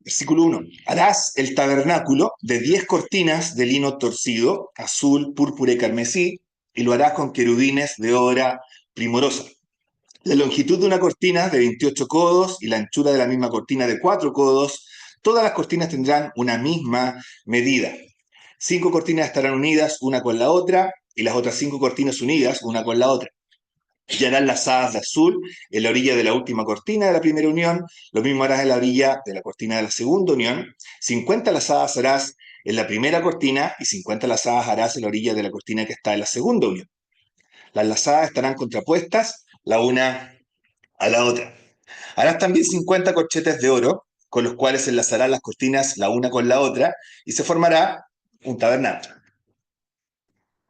Versículo 1. Harás el tabernáculo de 10 cortinas de lino torcido, azul, púrpura y carmesí, y lo harás con querubines de obra primorosa. La longitud de una cortina es de 28 codos y la anchura de la misma cortina de 4 codos. Todas las cortinas tendrán una misma medida. 5 cortinas estarán unidas una con la otra y las otras 5 cortinas unidas una con la otra. Y harás lazadas de azul en la orilla de la última cortina de la primera unión. Lo mismo harás en la orilla de la cortina de la segunda unión. 50 lazadas harás en la primera cortina y 50 lazadas harás en la orilla de la cortina que está en la segunda unión. Las lazadas estarán contrapuestas la una a la otra. Harás también 50 corchetes de oro, con los cuales enlazarás las cortinas la una con la otra, y se formará un tabernáculo.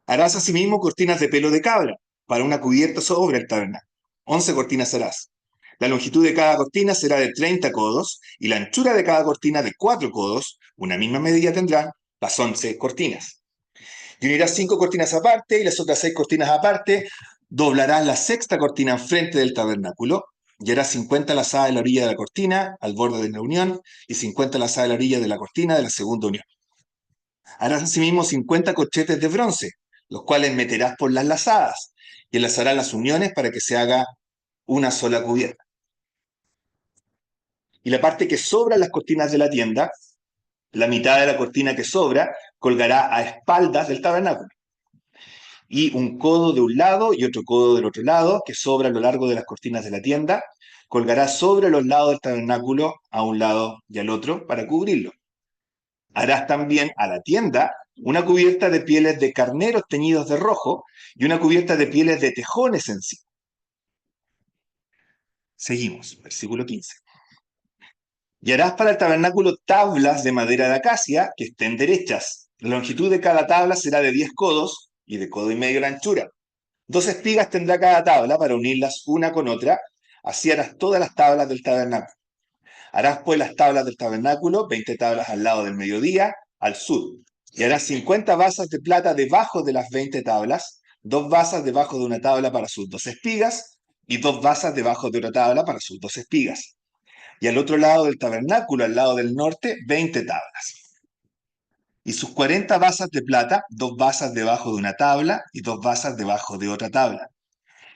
Harás asimismo cortinas de pelo de cabra, para una cubierta sobre el tabernáculo. 11 cortinas harás. La longitud de cada cortina será de 30 codos, y la anchura de cada cortina de 4 codos. Una misma medida tendrán las 11 cortinas. Y unirás 5 cortinas aparte y las otras 6 cortinas aparte. Doblarás la sexta cortina enfrente del tabernáculo y harás 50 lazadas en la orilla de la cortina, al borde de la unión, y 50 lazadas en la orilla de la cortina de la segunda unión. Harás asimismo 50 corchetes de bronce, los cuales meterás por las lazadas y enlazarás las uniones para que se haga una sola cubierta. Y la parte que sobra en las cortinas de la tienda, la mitad de la cortina que sobra, colgará a espaldas del tabernáculo. Y un codo de un lado y otro codo del otro lado, que sobra a lo largo de las cortinas de la tienda, colgará sobre los lados del tabernáculo a un lado y al otro para cubrirlo. Harás también a la tienda una cubierta de pieles de carneros teñidos de rojo y una cubierta de pieles de tejones encima. Seguimos, versículo 15. Y harás para el tabernáculo tablas de madera de acacia que estén derechas. La longitud de cada tabla será de 10 codos y de codo y medio la anchura. 2 espigas tendrá cada tabla para unirlas una con otra. Así harás todas las tablas del tabernáculo. Harás pues las tablas del tabernáculo, 20 tablas al lado del mediodía, al sur. Y harás 50 basas de plata debajo de las 20 tablas, 2 basas debajo de una tabla para sus 2 espigas, y 2 basas debajo de otra tabla para sus 2 espigas. Y al otro lado del tabernáculo, al lado del norte, 20 tablas. Y sus 40 basas de plata, 2 basas debajo de una tabla y 2 basas debajo de otra tabla.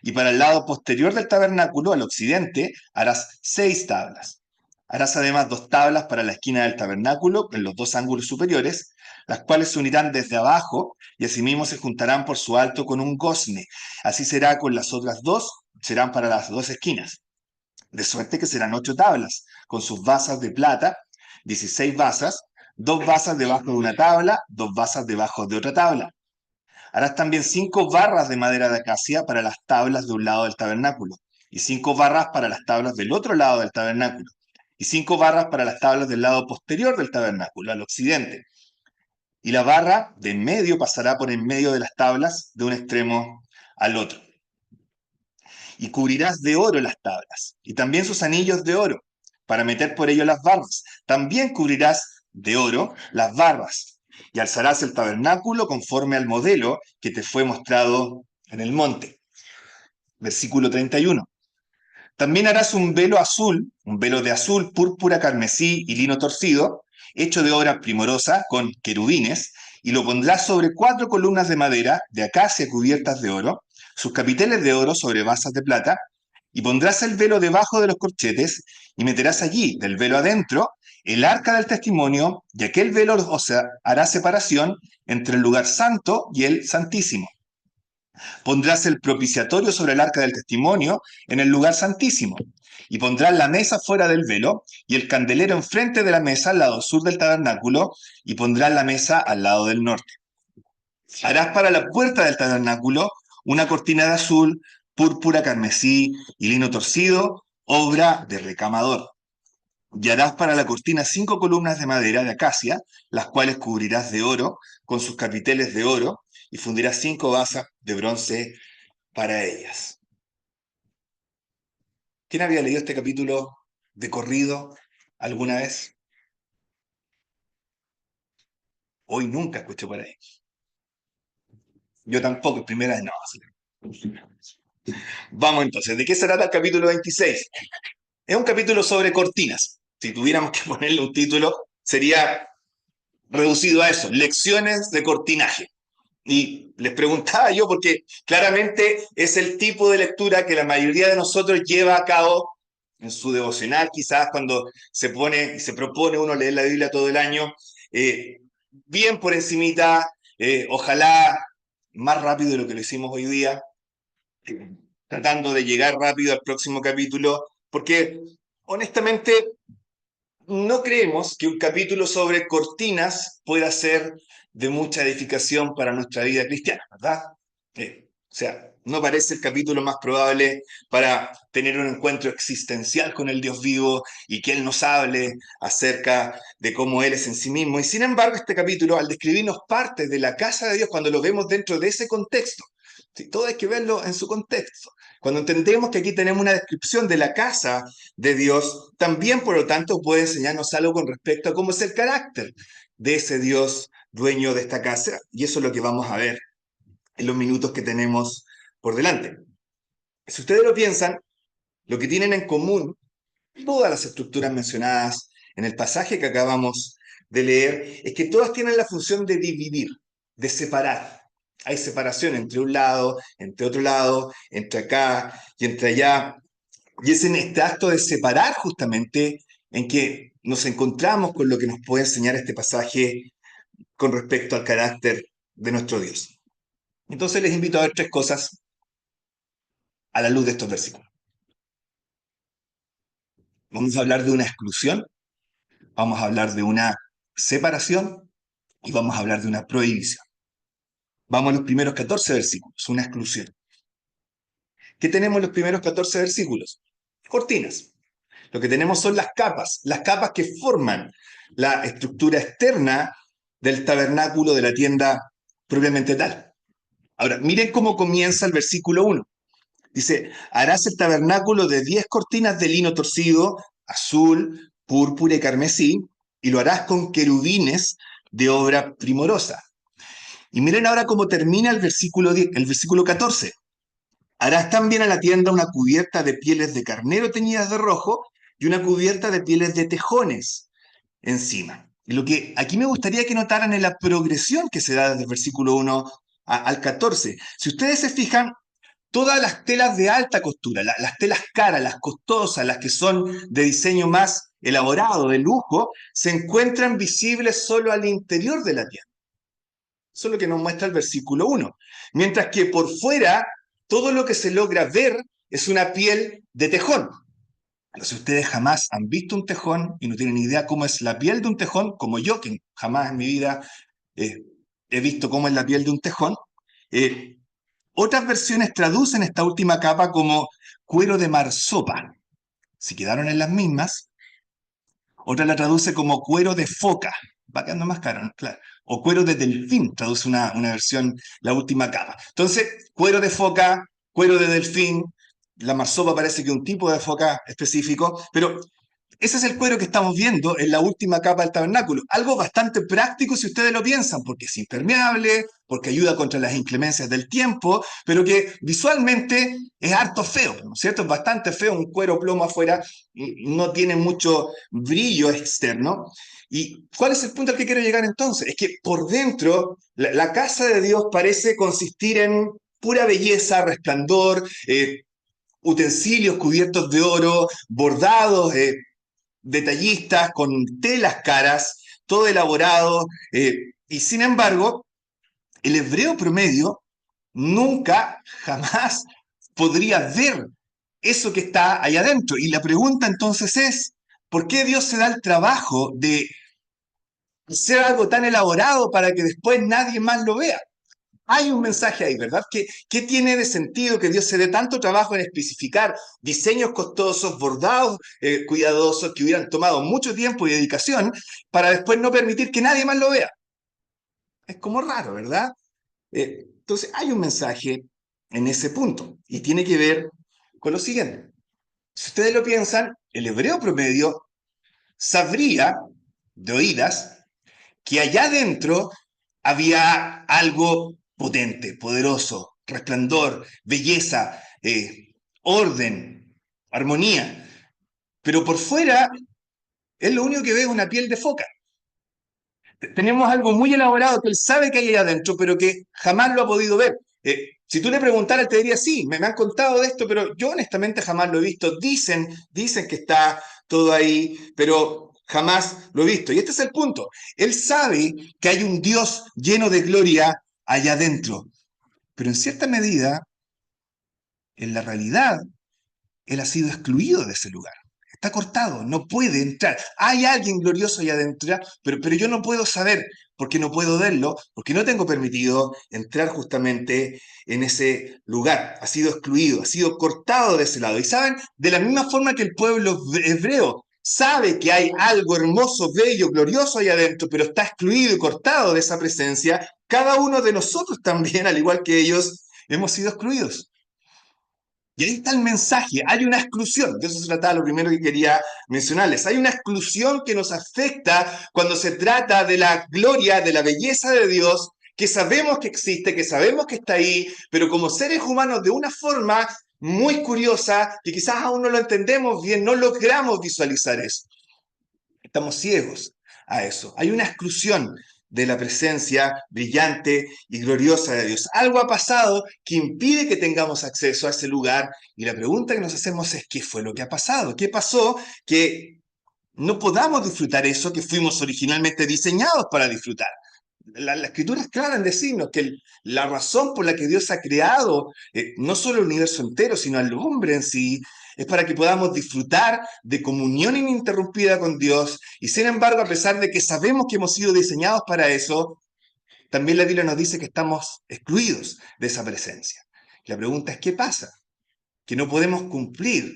Y para el lado posterior del tabernáculo, al occidente, harás 6 tablas. Harás además 2 tablas para la esquina del tabernáculo en los 2 ángulos superiores, las cuales se unirán desde abajo y asimismo se juntarán por su alto con un gozne. Así será con las otras 2, serán para las 2 esquinas. De suerte que serán 8 tablas, con sus basas de plata, 16 basas, 2 basas debajo de una tabla, 2 basas debajo de otra tabla. Harás también 5 barras de madera de acacia para las tablas de un lado del tabernáculo, y 5 barras para las tablas del otro lado del tabernáculo, y 5 barras para las tablas del lado posterior del tabernáculo, al occidente. Y la barra de en medio pasará por en medio de las tablas de un extremo al otro. Y cubrirás de oro las tablas, y también sus anillos de oro, para meter por ello las barras. También cubrirás de oro las barras, y alzarás el tabernáculo conforme al modelo que te fue mostrado en el monte. Versículo 31. También harás un velo azul, un velo de azul, púrpura, carmesí y lino torcido, hecho de obra primorosa con querubines, y lo pondrás sobre 4 columnas de madera de acacia cubiertas de oro, sus capiteles de oro sobre basas de plata, y pondrás el velo debajo de los corchetes, y meterás allí, del velo adentro, el arca del testimonio, y aquel velo, o sea, hará separación entre el lugar santo y el santísimo. Pondrás el propiciatorio sobre el arca del testimonio en el lugar santísimo, y pondrás la mesa fuera del velo, y el candelero enfrente de la mesa al lado sur del tabernáculo, y pondrás la mesa al lado del norte. Harás para la puerta del tabernáculo una cortina de azul, púrpura, carmesí y lino torcido, obra de recamador. Y harás para la cortina 5 columnas de madera de acacia, las cuales cubrirás de oro, con sus capiteles de oro, y fundirás 5 basas de bronce para ellas. ¿Quién había leído este capítulo de corrido alguna vez? Hoy nunca escuché por ahí. Yo tampoco, primera vez no. Vamos entonces, ¿de qué se trata el capítulo 26? Es un capítulo sobre cortinas. Si tuviéramos que ponerle un título, sería reducido a eso, lecciones de cortinaje. Y les preguntaba yo, porque claramente es el tipo de lectura que la mayoría de nosotros lleva a cabo en su devocional, quizás cuando se pone y se propone uno leer la Biblia todo el año, bien por encimita, ojalá más rápido de lo que lo hicimos hoy día, tratando de llegar rápido al próximo capítulo, porque honestamente no creemos que un capítulo sobre cortinas pueda ser de mucha edificación para nuestra vida cristiana, ¿verdad? O sea, no parece el capítulo más probable para tener un encuentro existencial con el Dios vivo y que Él nos hable acerca de cómo Él es en sí mismo. Y sin embargo, este capítulo, al describirnos partes de la casa de Dios, cuando lo vemos dentro de ese contexto, ¿sí? Todo hay que verlo en su contexto. Cuando entendemos que aquí tenemos una descripción de la casa de Dios, también por lo tanto puede enseñarnos algo con respecto a cómo es el carácter de ese Dios dueño de esta casa. Y eso es lo que vamos a ver en los minutos que tenemos por delante. Si ustedes lo piensan, lo que tienen en común todas las estructuras mencionadas en el pasaje que acabamos de leer es que todas tienen la función de dividir, de separar. Hay separación entre un lado, entre otro lado, entre acá y entre allá. Y es en este acto de separar justamente en que nos encontramos con lo que nos puede enseñar este pasaje con respecto al carácter de nuestro Dios. Entonces les invito a ver tres cosas a la luz de estos versículos. Vamos a hablar de una exclusión, vamos a hablar de una separación y vamos a hablar de una prohibición. Vamos a los primeros 14 versículos, una exclusión. ¿Qué tenemos en los primeros 14 versículos? Cortinas. Lo que tenemos son las capas que forman la estructura externa del tabernáculo de la tienda propiamente tal. Ahora, miren cómo comienza el versículo 1. Dice, harás el tabernáculo de 10 cortinas de lino torcido, azul, púrpura y carmesí, y lo harás con querubines de obra primorosa. Y miren ahora cómo termina el versículo 10, el versículo 14. Harás también a la tienda una cubierta de pieles de carnero teñidas de rojo y una cubierta de pieles de tejones encima. Y lo que aquí me gustaría que notaran es la progresión que se da desde el versículo 1 al 14. Si ustedes se fijan, todas las telas de alta costura, las telas caras, las costosas, las que son de diseño más elaborado, de lujo, se encuentran visibles solo al interior de la tienda. Eso es lo que nos muestra el versículo 1. Mientras que por fuera, todo lo que se logra ver es una piel de tejón. Pero si ustedes jamás han visto un tejón y no tienen idea cómo es la piel de un tejón, como yo, que jamás en mi vida eh, he visto cómo es la piel de un tejón, eh, otras versiones traducen esta última capa como cuero de marsopa. Si quedaron en las mismas, otra la traduce como cuero de foca. Va quedando más caro, ¿no? Claro. O cuero de delfín, traduce una versión, la última capa. Entonces, cuero de foca, cuero de delfín, la marsopa parece que es un tipo de foca específico, pero ese es el cuero que estamos viendo en la última capa del tabernáculo. Algo bastante práctico si ustedes lo piensan, porque es impermeable, porque ayuda contra las inclemencias del tiempo, pero que visualmente es harto feo, ¿no es cierto? Es bastante feo, un cuero plomo afuera, no tiene mucho brillo externo. ¿Y cuál es el punto al que quiero llegar entonces? Es que por dentro la casa de Dios parece consistir en pura belleza, resplandor, utensilios cubiertos de oro, bordados, detallistas, con telas caras, todo elaborado, y sin embargo, el hebreo promedio nunca, jamás podría ver eso que está allá adentro. Y la pregunta entonces es, ¿por qué Dios se da el trabajo de hacer algo tan elaborado para que después nadie más lo vea? Hay un mensaje ahí, ¿verdad? ¿Qué tiene de sentido que Dios se dé tanto trabajo en especificar diseños costosos, bordados cuidadosos, que hubieran tomado mucho tiempo y dedicación, para después no permitir que nadie más lo vea? Es como raro, ¿verdad? Entonces hay un mensaje en ese punto y tiene que ver con lo siguiente. Si ustedes lo piensan, el hebreo promedio sabría de oídas que allá adentro había algo potente, poderoso, resplandor, belleza, orden, armonía. Pero por fuera Él lo único que ve es una piel de foca. Tenemos algo muy elaborado que él sabe que hay ahí adentro, pero que jamás lo ha podido ver. Si tú le preguntaras, te diría, sí, me han contado de esto, pero yo honestamente jamás lo he visto. Dicen que está todo ahí, pero jamás lo he visto. Y este es el punto. Él sabe que hay un Dios lleno de gloria allá adentro, pero en cierta medida, en la realidad, él ha sido excluido de ese lugar. Está cortado, no puede entrar. Hay alguien glorioso allá adentro, pero yo no puedo saber, porque no puedo verlo, porque no tengo permitido entrar justamente en ese lugar. Ha sido excluido, ha sido cortado de ese lado. Y saben, de la misma forma que el pueblo hebreo sabe que hay algo hermoso, bello, glorioso allá adentro, pero está excluido y cortado de esa presencia, cada uno de nosotros también, al igual que ellos, hemos sido excluidos. Y ahí está el mensaje, hay una exclusión, de eso se trataba lo primero que quería mencionarles, hay una exclusión que nos afecta cuando se trata de la gloria, de la belleza de Dios, que sabemos que existe, que sabemos que está ahí, pero como seres humanos de una forma muy curiosa, que quizás aún no lo entendemos bien, no logramos visualizar eso. Estamos ciegos a eso. Hay una exclusión de la presencia brillante y gloriosa de Dios. Algo ha pasado que impide que tengamos acceso a ese lugar y la pregunta que nos hacemos es, ¿qué fue lo que ha pasado? ¿Qué pasó que no podamos disfrutar eso que fuimos originalmente diseñados para disfrutar? La escritura es clara en decirnos que la razón por la que Dios ha creado no solo el universo entero, sino al hombre en sí, es para que podamos disfrutar de comunión ininterrumpida con Dios. Y sin embargo, a pesar de que sabemos que hemos sido diseñados para eso, también la Biblia nos dice que estamos excluidos de esa presencia. La pregunta es, ¿qué pasa? Que no podemos cumplir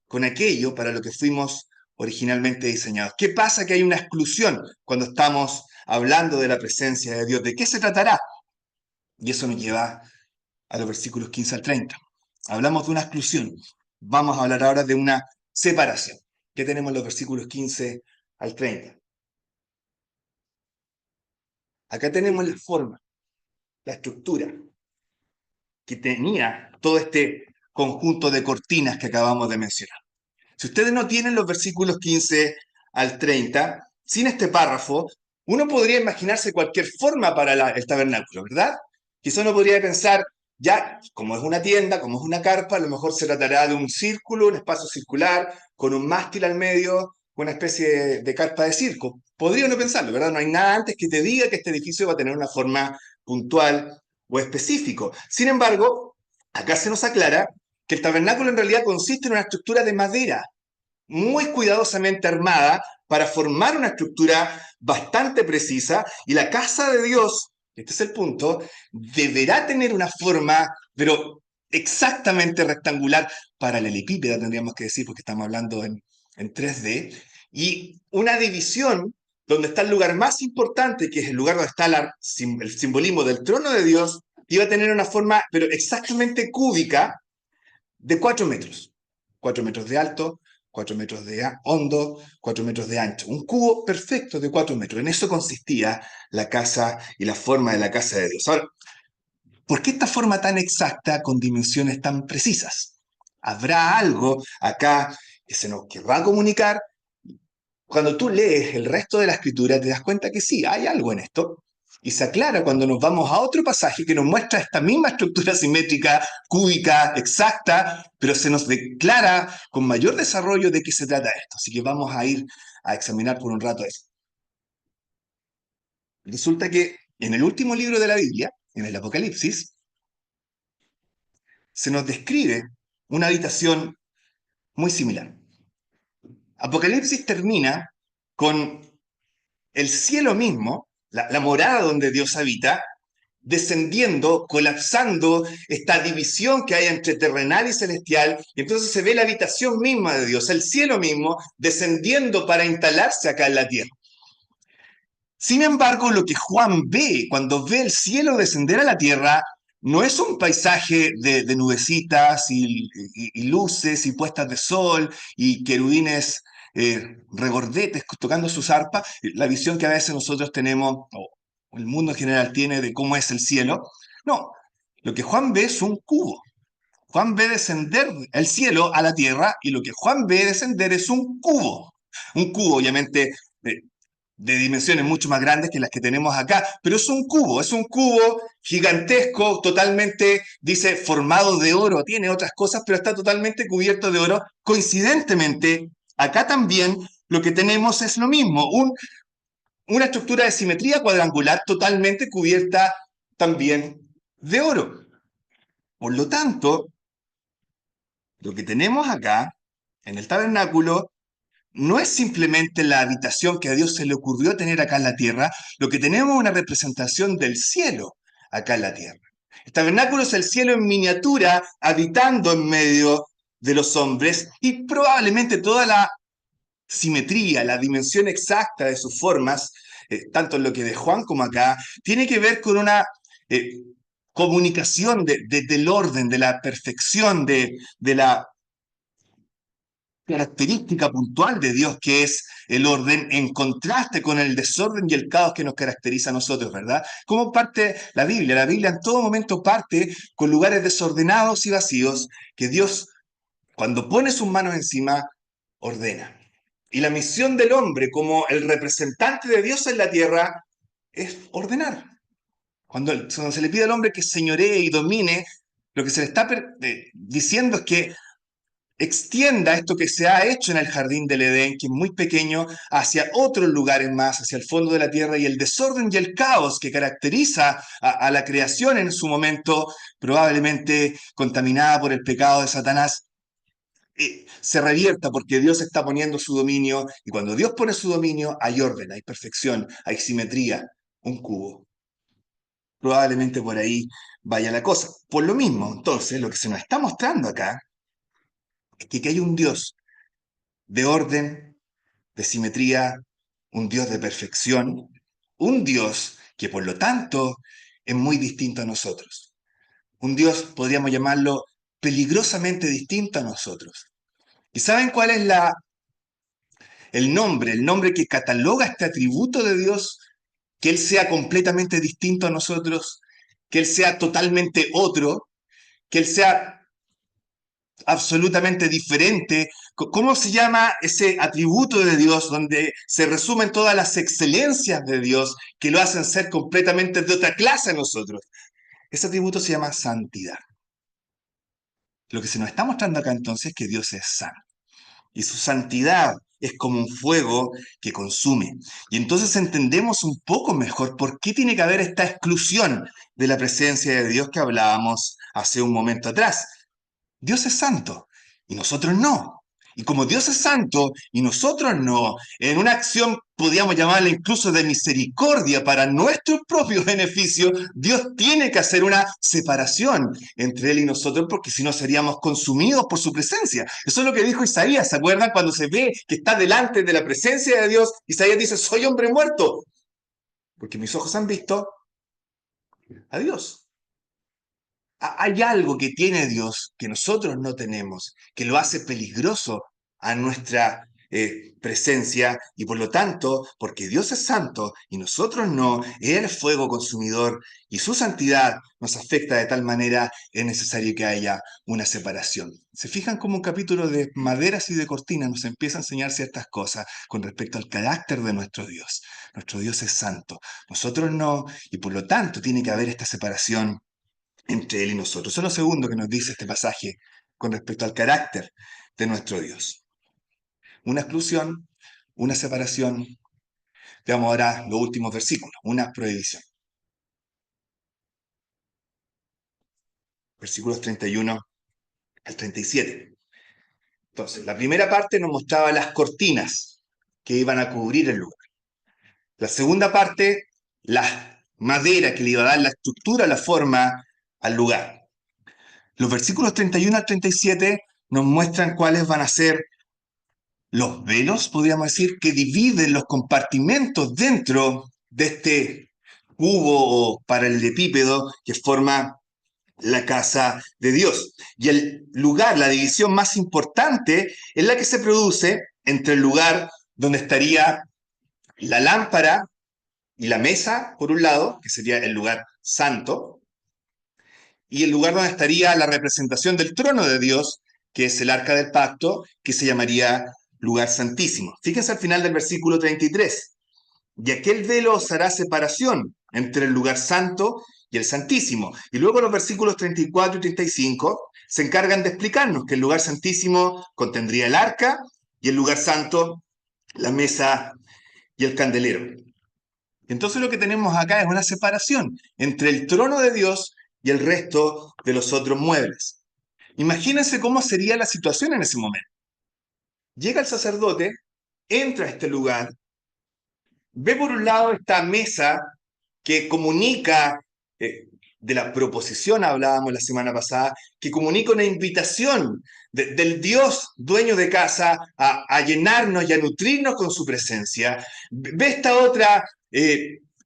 con aquello para lo que fuimos originalmente diseñados. ¿Qué pasa? Que hay una exclusión cuando estamos hablando de la presencia de Dios. ¿De qué se tratará? Y eso nos lleva a los versículos 15 al 30. Hablamos de una exclusión. Vamos a hablar ahora de una separación. ¿Qué tenemos en los versículos 15 al 30? Acá tenemos la forma, la estructura que tenía todo este conjunto de cortinas que acabamos de mencionar. Si ustedes no tienen los versículos 15 al 30, sin este párrafo, uno podría imaginarse cualquier forma para el tabernáculo, ¿verdad? Quizá uno podría pensar, ya, como es una tienda, como es una carpa, a lo mejor se tratará de un círculo, un espacio circular, con un mástil al medio, una especie de carpa de circo. Podría uno pensarlo, ¿verdad? No hay nada antes que te diga que este edificio va a tener una forma puntual o específico. Sin embargo, acá se nos aclara que el tabernáculo en realidad consiste en una estructura de madera, muy cuidadosamente armada para formar una estructura bastante precisa y la casa de Dios, este es el punto, deberá tener una forma, pero exactamente rectangular, paralelepípeda tendríamos que decir, porque estamos hablando en 3D, y una división donde está el lugar más importante, que es el lugar donde está el simbolismo del trono de Dios, iba a tener una forma, pero exactamente cúbica, de 4 metros. 4 metros de alto, 4 metros de hondo, 4 metros de ancho. Un cubo perfecto de 4 metros. En eso consistía la casa y la forma de la casa de Dios. Ahora, ¿por qué esta forma tan exacta con dimensiones tan precisas? ¿Habrá algo acá que se nos querrá comunicar? Cuando tú lees el resto de la escritura te das cuenta que sí, hay algo en esto. Y se aclara cuando nos vamos a otro pasaje que nos muestra esta misma estructura simétrica, cúbica, exacta, pero se nos declara con mayor desarrollo de qué se trata esto. Así que vamos a ir a examinar por un rato eso. Resulta que en el último libro de la Biblia, en el Apocalipsis, se nos describe una habitación muy similar. Apocalipsis termina con el cielo mismo, la morada donde Dios habita, descendiendo, colapsando esta división que hay entre terrenal y celestial, y entonces se ve la habitación misma de Dios, el cielo mismo, descendiendo para instalarse acá en la tierra. Sin embargo, lo que Juan ve cuando ve el cielo descender a la tierra no es un paisaje de nubecitas y luces y puestas de sol y querubines regordetes tocando sus arpas, la visión que a veces nosotros tenemos, o el mundo en general tiene de cómo es el cielo. No, lo que Juan ve es un cubo. Juan ve descender el cielo a la tierra y lo que Juan ve descender es un cubo. Un cubo, obviamente, de dimensiones mucho más grandes que las que tenemos acá, pero es un cubo gigantesco, totalmente, dice, formado de oro, tiene otras cosas, pero está totalmente cubierto de oro. Coincidentemente, acá también lo que tenemos es lo mismo, una estructura de simetría cuadrangular totalmente cubierta también de oro. Por lo tanto, lo que tenemos acá, en el tabernáculo, no es simplemente la habitación que a Dios se le ocurrió tener acá en la tierra, lo que tenemos es una representación del cielo acá en la tierra. El tabernáculo es el cielo en miniatura, habitando en medio de los hombres, y probablemente toda la simetría, la dimensión exacta de sus formas, tanto en lo que de Juan como acá, tiene que ver con una eh, comunicación del orden, de la perfección, de la característica puntual de Dios, que es el orden, en contraste con el desorden y el caos que nos caracteriza a nosotros, ¿verdad? ¿Cómo parte la Biblia? La Biblia en todo momento parte con lugares desordenados y vacíos que Dios, cuando pone sus manos encima, ordena. Y la misión del hombre como el representante de Dios en la tierra es ordenar. Cuando se le pide al hombre que señoree y domine, lo que se le está diciendo es que extienda esto que se ha hecho en el jardín del Edén, que es muy pequeño, hacia otros lugares más, hacia el fondo de la tierra, y el desorden y el caos que caracteriza a la creación en su momento, probablemente contaminada por el pecado de Satanás, se revierta porque Dios está poniendo su dominio, y cuando Dios pone su dominio hay orden, hay perfección, hay simetría, un cubo. Probablemente por ahí vaya la cosa. Por lo mismo, entonces, lo que se nos está mostrando acá es que hay un Dios de orden, de simetría, un Dios de perfección, un Dios que por lo tanto es muy distinto a nosotros. Un Dios, podríamos llamarlo, peligrosamente distinto a nosotros. ¿Y saben cuál es el nombre que cataloga este atributo de Dios? Que Él sea completamente distinto a nosotros, que Él sea totalmente otro, que Él sea absolutamente diferente. ¿Cómo se llama ese atributo de Dios donde se resumen todas las excelencias de Dios que lo hacen ser completamente de otra clase a nosotros? Ese atributo se llama santidad. Lo que se nos está mostrando acá entonces es que Dios es santo. Y su santidad es como un fuego que consume. Y entonces entendemos un poco mejor por qué tiene que haber esta exclusión de la presencia de Dios que hablábamos hace un momento atrás. Dios es santo y nosotros no. Y como Dios es santo y nosotros no, en una acción, podríamos llamarla incluso de misericordia para nuestro propio beneficio, Dios tiene que hacer una separación entre Él y nosotros porque si no seríamos consumidos por su presencia. Eso es lo que dijo Isaías, ¿se acuerdan? Cuando se ve que está delante de la presencia de Dios, Isaías dice, soy hombre muerto, porque mis ojos han visto a Dios. Hay algo que tiene Dios que nosotros no tenemos, que lo hace peligroso a nuestra presencia y por lo tanto, porque Dios es santo y nosotros no, Él es fuego consumidor y su santidad nos afecta de tal manera, es necesario que haya una separación. ¿Se fijan cómo un capítulo de maderas y de cortinas nos empieza a enseñar ciertas cosas con respecto al carácter de nuestro Dios? Nuestro Dios es santo, nosotros no, y por lo tanto tiene que haber esta separación entre Él y nosotros. Eso es lo segundo que nos dice este pasaje con respecto al carácter de nuestro Dios. Una exclusión, una separación. Veamos ahora los últimos versículos, una prohibición. Versículos 31 al 37. Entonces, la primera parte nos mostraba las cortinas que iban a cubrir el lugar. La segunda parte, la madera que le iba a dar la estructura, la forma al lugar. Los versículos 31 al 37 nos muestran cuáles van a ser los velos, podríamos decir, que dividen los compartimentos dentro de este cubo o paralelepípedo que forma la casa de Dios. Y el lugar, la división más importante, es la que se produce entre el lugar donde estaría la lámpara y la mesa, por un lado, que sería el lugar santo, y el lugar donde estaría la representación del trono de Dios, que es el arca del pacto, que se llamaría lugar santísimo. Fíjense al final del versículo 33. Y aquel velo os hará separación entre el lugar santo y el santísimo. Y luego los versículos 34 y 35 se encargan de explicarnos que el lugar santísimo contendría el arca y el lugar santo la mesa y el candelero. Entonces lo que tenemos acá es una separación entre el trono de Dios y el resto de los otros muebles. Imagínense cómo sería la situación en ese momento. Llega el sacerdote, entra a este lugar, ve por un lado esta mesa que comunica, de la proposición hablábamos la semana pasada, que comunica una invitación del Dios dueño de casa a llenarnos y a nutrirnos con su presencia. Ve esta otra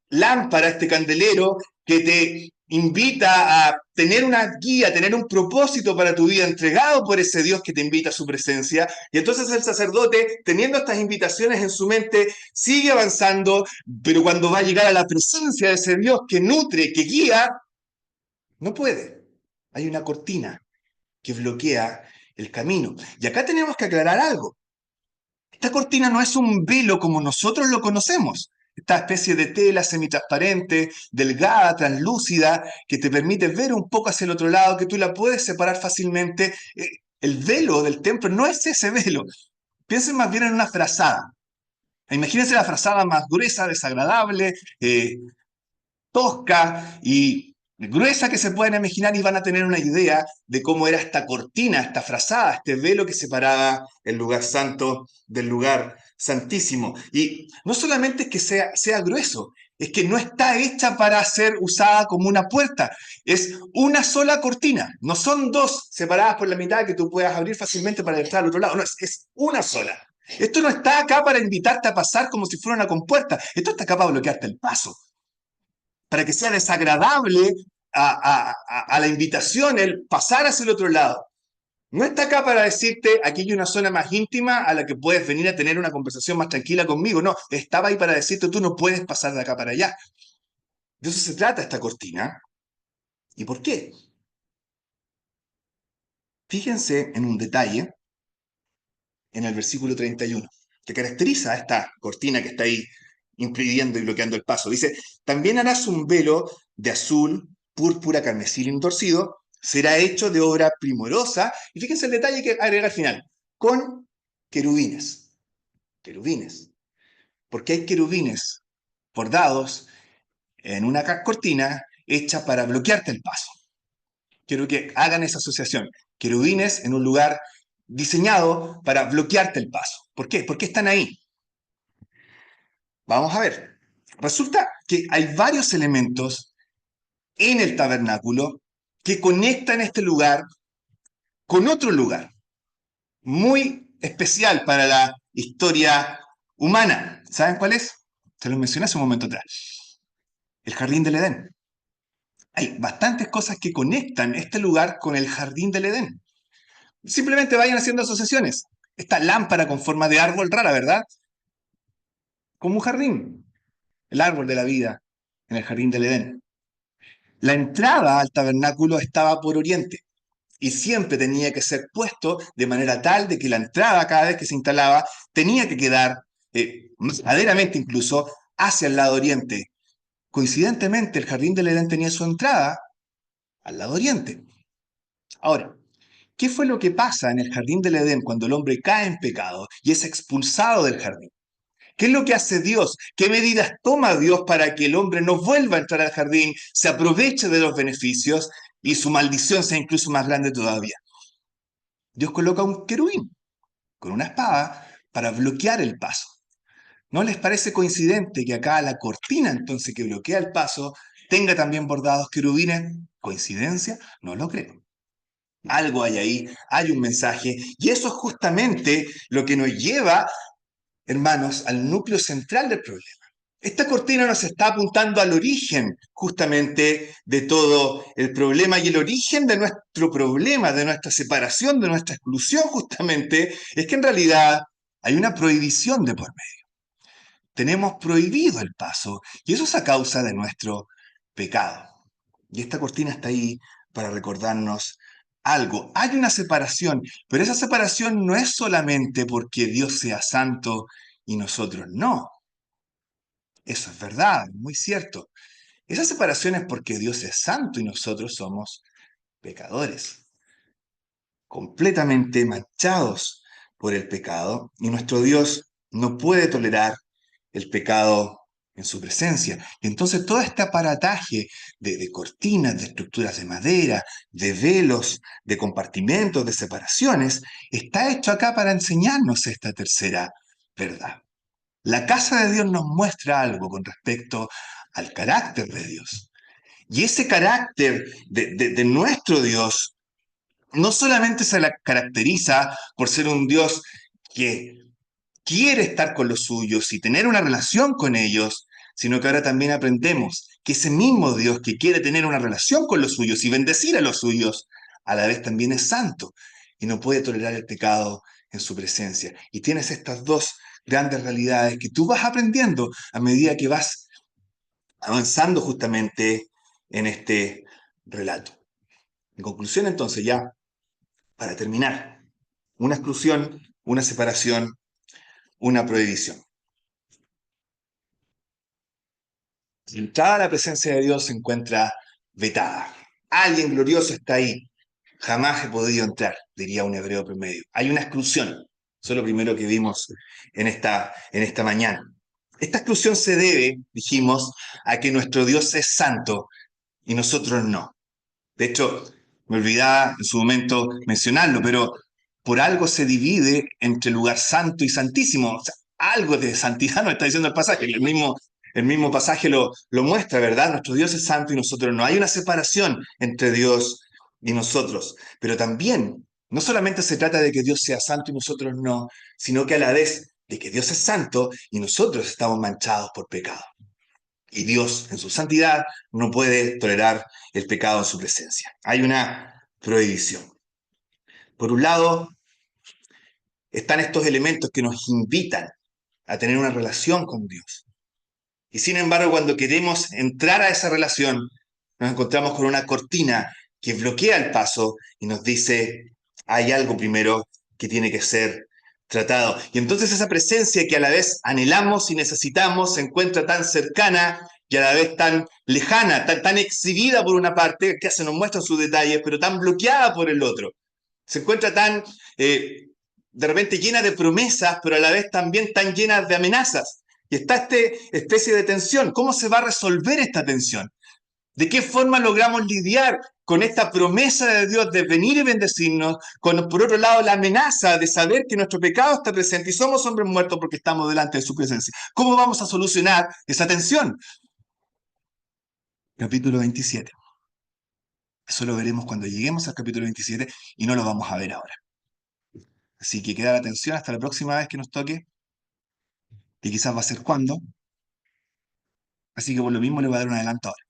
lámpara, este candelero, que te invita a tener una guía, a tener un propósito para tu vida entregado por ese Dios que te invita a su presencia. Y entonces el sacerdote, teniendo estas invitaciones en su mente, sigue avanzando, pero cuando va a llegar a la presencia de ese Dios que nutre, que guía, no puede. Hay una cortina que bloquea el camino. Y acá tenemos que aclarar algo. Esta cortina no es un velo como nosotros lo conocemos. Esta especie de tela semitransparente, delgada, translúcida, que te permite ver un poco hacia el otro lado, que tú la puedes separar fácilmente. El velo del templo no es ese velo. Piensen más bien en una frazada. Imagínense la frazada más gruesa, desagradable, tosca y gruesa que se pueden imaginar, y van a tener una idea de cómo era esta cortina, esta frazada, este velo que separaba el lugar santo del lugar santísimo. Y no solamente es que sea grueso, es que no está hecha para ser usada como una puerta. Es una sola cortina. No son dos separadas por la mitad que tú puedas abrir fácilmente para entrar al otro lado. No, es una sola. Esto no está acá para invitarte a pasar como si fuera una compuerta. Esto está acá para bloquearte el paso, para que sea desagradable a la invitación el pasar hacia el otro lado. No está acá para decirte, aquí hay una zona más íntima a la que puedes venir a tener una conversación más tranquila conmigo. No, estaba ahí para decirte, tú no puedes pasar de acá para allá. De eso se trata esta cortina. ¿Y por qué? Fíjense en un detalle en el versículo 31, que caracteriza a esta cortina que está ahí impidiendo y bloqueando el paso. Dice, también harás un velo de azul, púrpura, carmesí entorcido, será hecho de obra primorosa, y fíjense el detalle que agrega al final, con querubines. Querubines. Porque hay querubines bordados en una cortina hecha para bloquearte el paso. Quiero que hagan esa asociación. Querubines en un lugar diseñado para bloquearte el paso. ¿Por qué? ¿Por qué están ahí? Vamos a ver. Resulta que hay varios elementos en el tabernáculo que conectan este lugar con otro lugar muy especial para la historia humana. ¿Saben cuál es? Te lo mencioné hace un momento atrás. El jardín del Edén. Hay bastantes cosas que conectan este lugar con el jardín del Edén. Simplemente vayan haciendo asociaciones. Esta lámpara con forma de árbol rara, ¿verdad? Como un jardín. El árbol de la vida en el jardín del Edén. La entrada al tabernáculo estaba por oriente y siempre tenía que ser puesto de manera tal de que la entrada, cada vez que se instalaba, tenía que quedar, maderamente incluso, hacia el lado oriente. Coincidentemente, el jardín del Edén tenía su entrada al lado oriente. Ahora, ¿qué fue lo que pasa en el jardín del Edén cuando el hombre cae en pecado y es expulsado del jardín? ¿Qué es lo que hace Dios? ¿Qué medidas toma Dios para que el hombre no vuelva a entrar al jardín, se aproveche de los beneficios y su maldición sea incluso más grande todavía? Dios coloca un querubín con una espada para bloquear el paso. ¿No les parece coincidente que acá la cortina entonces que bloquea el paso tenga también bordados querubines? ¿Coincidencia? No lo creo. Algo hay ahí, hay un mensaje, y eso es justamente lo que nos lleva, hermanos, al núcleo central del problema. Esta cortina nos está apuntando al origen justamente de todo el problema, y el origen de nuestro problema, de nuestra separación, de nuestra exclusión justamente, es que en realidad hay una prohibición de por medio. Tenemos prohibido el paso y eso es a causa de nuestro pecado. Y esta cortina está ahí para recordarnos algo. Hay una separación, pero esa separación no es solamente porque Dios sea santo y nosotros no. Eso es verdad, muy cierto. Esa separación es porque Dios es santo y nosotros somos pecadores, completamente manchados por el pecado, y nuestro Dios no puede tolerar el pecado en su presencia. Y entonces todo este aparataje de cortinas, de estructuras de madera, de velos, de compartimentos, de separaciones, está hecho acá para enseñarnos esta tercera verdad. La casa de Dios nos muestra algo con respecto al carácter de Dios. Y ese carácter de nuestro Dios no solamente se la caracteriza por ser un Dios que quiere estar con los suyos y tener una relación con ellos, sino que ahora también aprendemos que ese mismo Dios que quiere tener una relación con los suyos y bendecir a los suyos, a la vez también es santo y no puede tolerar el pecado en su presencia. Y tienes estas dos grandes realidades que tú vas aprendiendo a medida que vas avanzando justamente en este relato. En conclusión, entonces, ya para terminar, una exclusión, una separación, una prohibición. La entrada a la presencia de Dios se encuentra vetada. Alguien glorioso está ahí. Jamás he podido entrar, diría un hebreo promedio. Hay una exclusión. Eso es lo primero que vimos en esta mañana. Esta exclusión se debe, dijimos, a que nuestro Dios es santo y nosotros no. De hecho, me olvidaba en su momento mencionarlo, pero por algo se divide entre lugar santo y santísimo. O sea, algo de santidad nos está diciendo el pasaje. El mismo pasaje lo muestra, ¿verdad? Nuestro Dios es santo y nosotros no. Hay una separación entre Dios y nosotros. Pero también, no solamente se trata de que Dios sea santo y nosotros no, sino que a la vez de que Dios es santo y nosotros estamos manchados por pecado. Y Dios, en su santidad, no puede tolerar el pecado en su presencia. Hay una prohibición. Por un lado, están estos elementos que nos invitan a tener una relación con Dios. Y sin embargo, cuando queremos entrar a esa relación, nos encontramos con una cortina que bloquea el paso y nos dice, hay algo primero que tiene que ser tratado. Y entonces esa presencia que a la vez anhelamos y necesitamos se encuentra tan cercana y a la vez tan lejana, tan exhibida por una parte, que se nos muestran sus detalles, pero tan bloqueada por el otro. Se encuentra tan, de repente, llena de promesas, pero a la vez también tan llena de amenazas. Y está esta especie de tensión. ¿Cómo se va a resolver esta tensión? ¿De qué forma logramos lidiar con esta promesa de Dios de venir y bendecirnos, con, por otro lado, la amenaza de saber que nuestro pecado está presente y somos hombres muertos porque estamos delante de su presencia? ¿Cómo vamos a solucionar esa tensión? Capítulo 27. Eso lo veremos cuando lleguemos al capítulo 27 y no lo vamos a ver ahora. Así que queda la atención hasta la próxima vez que nos toque, que quizás va a ser cuando. Así que por lo mismo le voy a dar un adelanto ahora.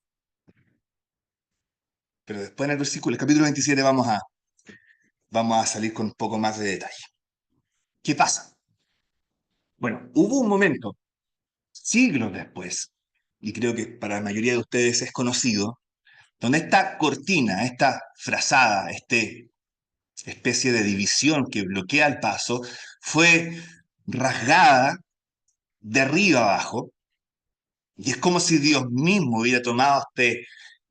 Pero después en el capítulo 27 vamos a salir con un poco más de detalle. ¿Qué pasa? Bueno, hubo un momento, siglos después, y creo que para la mayoría de ustedes es conocido, donde esta cortina, esta frazada, especie de división que bloquea el paso, fue rasgada de arriba abajo, y es como si Dios mismo hubiera tomado esta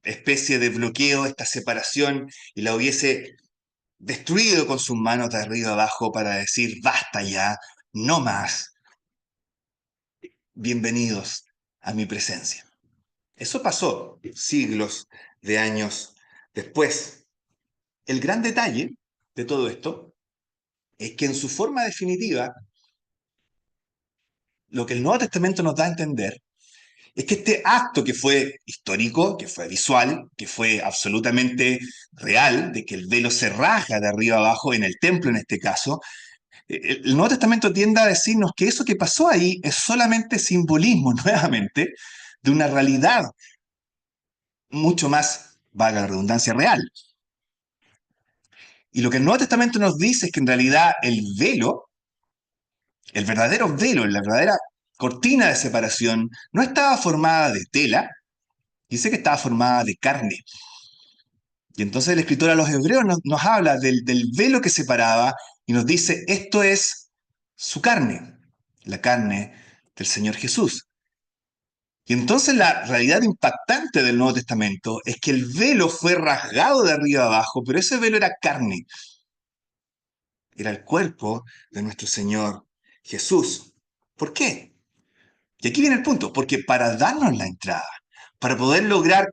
especie de bloqueo, esta separación, y la hubiese destruido con sus manos de arriba abajo para decir, basta ya, no más, bienvenidos a mi presencia. Eso pasó siglos de años después. El gran detalle de todo esto es que en su forma definitiva, lo que el Nuevo Testamento nos da a entender es que este acto que fue histórico, que fue visual, que fue absolutamente real, de que el velo se rasga de arriba abajo en el templo en este caso, el Nuevo Testamento tiende a decirnos que eso que pasó ahí es solamente simbolismo, nuevamente, de una realidad mucho más, valga la redundancia, real. Y lo que el Nuevo Testamento nos dice es que en realidad el velo, el verdadero velo, la verdadera cortina de separación, no estaba formada de tela, dice que estaba formada de carne. Y entonces el escritor a los hebreos nos habla del velo que separaba y nos dice, esto es su carne, la carne del Señor Jesús. Y entonces la realidad impactante del Nuevo Testamento es que el velo fue rasgado de arriba a abajo, pero ese velo era carne, era el cuerpo de nuestro Señor Jesús. ¿Por qué? Y aquí viene el punto, porque para darnos la entrada, para poder lograr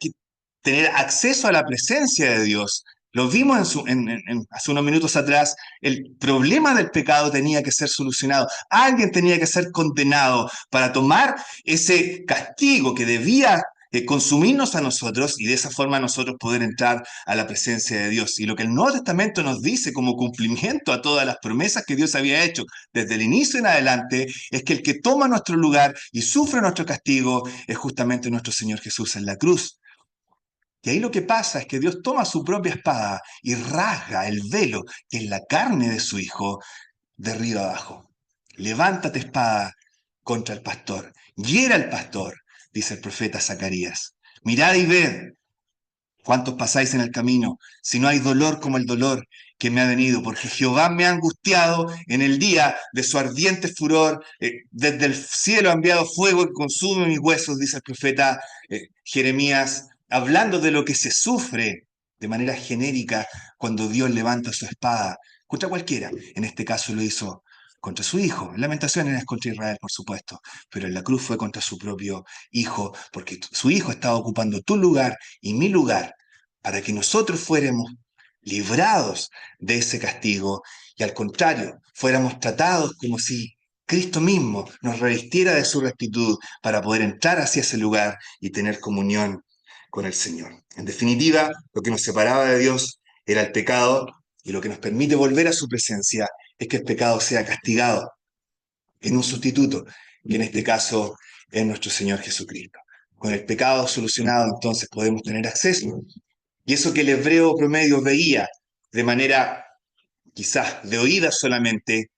tener acceso a la presencia de Dios, lo vimos hace unos minutos atrás, el problema del pecado tenía que ser solucionado. Alguien tenía que ser condenado para tomar ese castigo que debía consumirnos a nosotros y de esa forma nosotros poder entrar a la presencia de Dios. Y lo que el Nuevo Testamento nos dice como cumplimiento a todas las promesas que Dios había hecho desde el inicio en adelante es que el que toma nuestro lugar y sufre nuestro castigo es justamente nuestro Señor Jesús en la cruz. Y ahí lo que pasa es que Dios toma su propia espada y rasga el velo, que es la carne de su Hijo, de arriba abajo. Levántate espada contra el pastor, hiera al pastor, dice el profeta Zacarías. Mirad y ved cuántos pasáis en el camino, si no hay dolor como el dolor que me ha venido, porque Jehová me ha angustiado en el día de su ardiente furor, desde el cielo ha enviado fuego que consume mis huesos, dice el profeta Jeremías, hablando de lo que se sufre de manera genérica cuando Dios levanta su espada contra cualquiera. En este caso lo hizo contra su hijo. En Lamentaciones es contra Israel, por supuesto, pero en la cruz fue contra su propio hijo, porque su hijo estaba ocupando tu lugar y mi lugar para que nosotros fuéramos librados de ese castigo y al contrario, fuéramos tratados como si Cristo mismo nos revistiera de su rectitud para poder entrar hacia ese lugar y tener comunión con el Señor. En definitiva, lo que nos separaba de Dios era el pecado y lo que nos permite volver a su presencia es que el pecado sea castigado en un sustituto, que en este caso es nuestro Señor Jesucristo. Con el pecado solucionado, entonces podemos tener acceso. Y eso que el hebreo promedio veía de manera quizás de oídas solamente,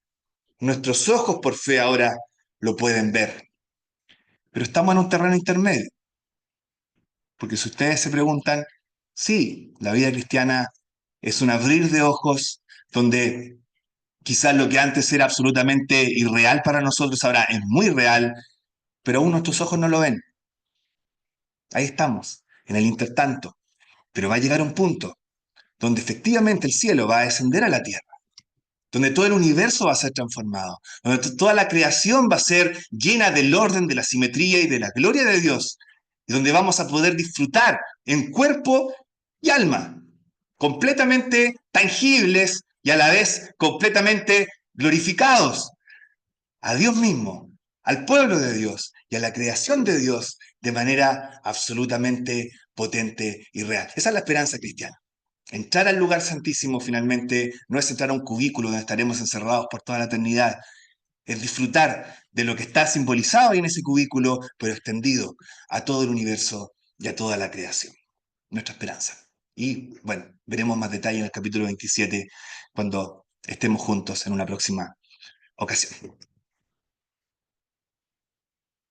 nuestros ojos por fe ahora lo pueden ver. Pero estamos en un terreno intermedio, porque si ustedes se preguntan, sí, la vida cristiana es un abrir de ojos donde quizás lo que antes era absolutamente irreal para nosotros ahora es muy real, pero aún nuestros ojos no lo ven. Ahí estamos, en el intertanto. Pero va a llegar un punto donde efectivamente el cielo va a descender a la tierra, donde todo el universo va a ser transformado, donde toda la creación va a ser llena del orden, de la simetría y de la gloria de Dios, y donde vamos a poder disfrutar en cuerpo y alma, completamente tangibles y a la vez completamente glorificados a Dios mismo, al pueblo de Dios y a la creación de Dios de manera absolutamente potente y real. Esa es la esperanza cristiana. Entrar al lugar santísimo finalmente no es entrar a un cubículo donde estaremos encerrados por toda la eternidad, es disfrutar de lo que está simbolizado ahí en ese cubículo, pero extendido a todo el universo y a toda la creación. Nuestra esperanza. Y bueno, veremos más detalle en el capítulo 27 cuando estemos juntos en una próxima ocasión.